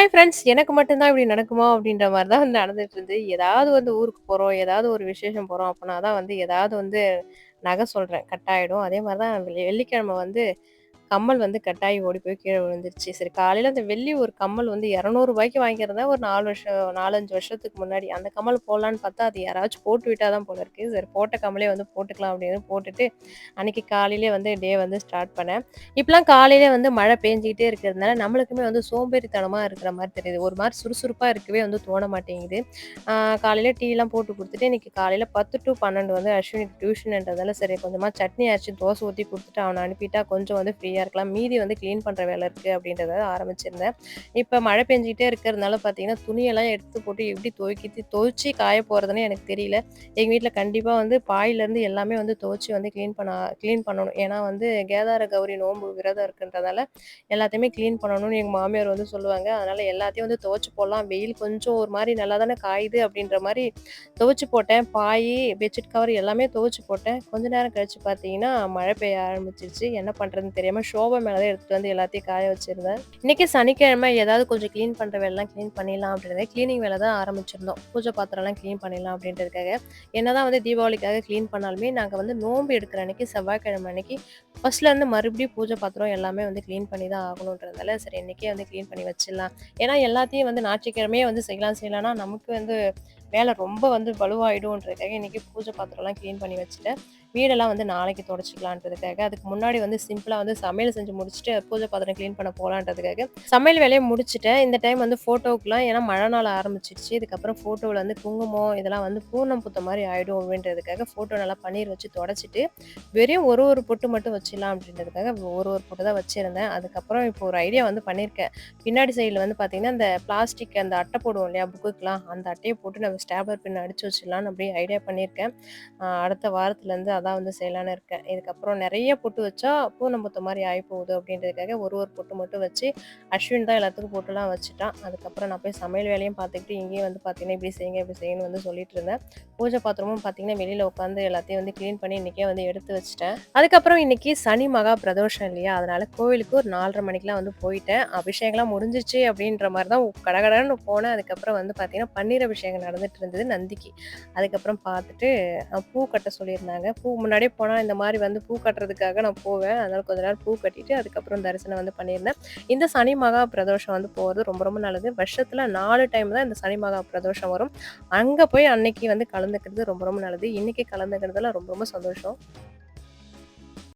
Hi friends. எனக்கு மட்டும் தான் இப்படி நடக்குமா? அப்படின்ற மாரி தான் வந்து நடந்துட்டு இருந்து. ஏதாவது வந்து ஊருக்கு போறோம், ஏதாவது ஒரு விசேஷம் போறோம் அப்பனா தான் வந்து ஏதாவது வந்து நகை சொல்றேன் கட் ஆயிடும். அதே மாரி தான் வெள்ளிக்கிழமை வந்து கம்மல் வந்து கட்டாயி ஓடி போய் கீழ விழுந்துருச்சு. சரி காலையில அந்த வெள்ளி ஒரு கம்மல் வந்து ரூ. 200க்கு வாங்கியிருந்தேன். ஒரு 4 வருஷம் 4, 5 வருஷத்துக்கு முன்னாடி. அந்த கம்மல் போடலான்னு பார்த்தா, அது யாராச்சும் போட்டு விட்டா தான் போல இருக்கு. சரி போட்ட கம்மலே வந்து போட்டுக்கலாம் அப்படின்னு போட்டுட்டு, அன்னைக்கு காலையிலேயே வந்து டே வந்து ஸ்டார்ட் பண்ணேன். இப்பலாம் காலையிலே வந்து மழை பெஞ்சுகிட்டே இருக்கிறதுனால, நம்மளுக்குமே வந்து சோம்பேறித்தனமா இருக்கிற மாரி தெரியுது. ஒரு மாரி சுறுசுறுப்பா இருக்கவே வந்து தோண மாட்டேங்குது. ஆ காலையில டீலாம் போட்டு குடுத்துட்டு, இன்னைக்கு காலையில 10 டூ 12 வந்து அஸ்வினிக்கு டியூஷன்ன்றதால, சரி கொஞ்சமா சட்னி அரைச்சு தோசை ஊத்தி குடுத்துட்டு அவன அனுப்பிட்டா கொஞ்சம் வந்து ஃப்ரீயா இருக்கலாம். மீதி வந்து கிளீன் பண்ற வேலை இருக்கு அப்படின்றத ஆரம்பிச்சிருந்தேன். இப்ப மழை பெஞ்சுகிட்டே இருக்கிறதுனால பார்த்தீங்கன்னா, துணியெல்லாம் எடுத்து போட்டு எப்படி துவைச்சு காய போறதுன்னு எனக்கு தெரியல. எங்க வீட்ல கண்டிப்பா வந்து பாயிலருந்து எல்லாமே வந்து துவைச்சு வந்து கிளீன் பண்ணணும். ஏன்னா வந்து கேதார கௌரி நோன்பு விரதம் இருக்குன்றதால, எல்லாத்தையுமே கிளீன் பண்ணணும்னு எங்க மாமியார் வந்து சொல்லுவாங்க. அதனால எல்லாத்தையும் வந்து துவைச்சு போடலாம். வெயில் கொஞ்சம் ஒரு மாரி நல்லா தானே காயுது அப்படின்ற மாரி துவைச்சு போட்டேன். பெட்ஷீட் கவர் எல்லாமே துவைச்சு போட்டேன். கொஞ்ச நேரம் கழிச்சு பார்த்தீங்கன்னா, மழை பெய்ய ஆரம்பிச்சுருச்சு. என்ன பண்றதுன்னு தெரியாம ஷோபா மேல தான் எடுத்துட்டு வந்து எல்லாத்தையும் காய வச்சிருந்தேன். இன்னைக்கு சனிக்கிழமை ஏதாவது கொஞ்சம் கிளீன் பண்ற வேலைலாம் கிளீன் பண்ணிடலாம் அப்படின்றத கிளீனிங் வேலை தான் ஆரம்பிச்சிருந்தோம். பூஜை பாத்திரம்லாம் கிளீன் பண்ணிடலாம் அப்படின்றதுக்காக. என்னதான் வந்து தீபாவளிக்காக கிளீன் பண்ணாலுமே, நாங்க வந்து நோன்பு எடுக்கிற அன்னைக்கு செவ்வாய்க்கிழமை அன்னைக்கு ஃபர்ஸ்ட்லேருந்து மறுபடியும் பூஜை பாத்திரம் எல்லாமே வந்து கிளீன் பண்ணி தான் ஆகணுன்றதால, சரி இன்னைக்கே வந்து கிளீன் பண்ணி வச்சிடலாம். ஏன்னா எல்லாத்தையும் வந்து ஞாயிற்றுக்கிழமையே வந்து செய்யலாம்னா, நமக்கு வந்து வேலை ரொம்ப வந்து பளுவாயிடும்ன்றதுக்காக இன்னைக்கு பூஜை பாத்திரம்லாம் கிளீன் பண்ணி வச்சுட்டேன். வீடெல்லாம் வந்து நாளைக்கு தொடச்சுக்கலான்றதுக்காக, அதுக்கு முன்னாடி வந்து சிம்பிளா வந்து சமையல் செஞ்சு முடிச்சுட்டு, பூஜை பாத்திரம் கிளீன் பண்ண போலான்றதுக்காக, சமையல் வேலைய முடிச்சுட்டேன். இந்த டைம் வந்து ஃபோட்டோவுக்குலாம் ஏன்னா மழை நாள் ஆரம்பிச்சுருச்சு. இதுக்கப்புறம் ஃபோட்டோல வந்து குங்குமம் இதெல்லாம் வந்து பூர்ணம் பூத்த மாரி ஆயிடும் அப்படின்றதுக்காக, ஃபோட்டோ நல்லா பன்னீர் வச்சு தொடச்சிட்டு, வெறும் ஒரு பொட்டு மட்டும் வச்சிடலாம் அப்படின்றதுக்காக ஒரு பொட்டு தான் வச்சிருந்தேன். அதுக்கப்புறம் இப்போ ஒரு ஐடியா வந்து பண்ணியிருக்கேன். பின்னாடி சைடுல வந்து பார்த்தீங்கன்னா, இந்த பிளாஸ்டிக் அந்த அட்டை போடுவோம் இல்லையா? புக்குக்குலாம் அந்த அட்டைய போட்டு நம்ம ஸ்டேப்லர் பின் அடிச்சு வச்சிடலான்னு அப்படியே ஐடியா பண்ணியிருக்கேன். அடுத்த வாரத்துலேருந்து அதான் வந்து செய்யலான்னு இருக்கேன். இதுக்கப்புறம் நெறைய பொட்டு வச்சா பூனம் பூத்த மாரி ஆயிப்போகுது அப்படின்றதுக்காக ஒரு பொட்டு மட்டும் வச்சு, அஸ்வின் தான் எல்லாத்துக்கும் பொட்டுலாம் வச்சுட்டான். அதுக்கப்புறம் நான் போய் சமையல் வேலையும் பார்த்துக்கிட்டு, இங்கேயும் வந்து பார்த்தீங்கன்னா, இப்படி செய்யுங்க, இப்படி செய்யுங்கன்னு வந்து சொல்லிட்டு இருந்தேன். பூஜை பாத்திரமும் பார்த்தீங்கன்னா, வெளியில உட்காந்து எல்லாத்தையும் வந்து கிளீன் பண்ணி இன்னைக்கே வந்து எடுத்து வச்சுட்டேன். அதுக்கப்புறம் இன்னைக்கு சனி மகா பிரதோஷம் இல்லையா? அதனால கோவிலுக்கு ஒரு 4:30 மணிக்கெல்லாம் வந்து போயிட்டேன். அபிஷேகம்லாம் முடிஞ்சிருச்சு அப்படின்ற மாரி தான் கடகடன்னு போனேன். அதுக்கப்புறம் வந்து பார்த்தீங்கன்னா, பன்னீர் அபிஷேகம் நடந்துட்டு இருந்தது நந்திக்கு. அதுக்கப்புறம் பார்த்துட்டு பூ கட்ட சொல்லியிருந்தாங்க. பூ முன்னாடியே போனா இந்த மாரி வந்து பூ கட்டுறதுக்காக நான் போவேன். அதனால கொஞ்ச நேரம் பூ கட்டிட்டு, அதுக்கப்புறம் தரிசனம் வந்து பண்ணியிருந்தேன். இந்த சனி மகா பிரதோஷம் வந்து போறது ரொம்ப ரொம்ப நல்லது. வருஷத்துல 4 டைம் தான் இந்த சனி மகா பிரதோஷம் வரும். அங்க போய் அன்னைக்கு வந்து கலந்துக்கிறது ரொம்ப ரொம்ப நல்லது. இன்னைக்கு கலந்துக்கிறதுல ரொம்ப ரொம்ப சந்தோஷம்.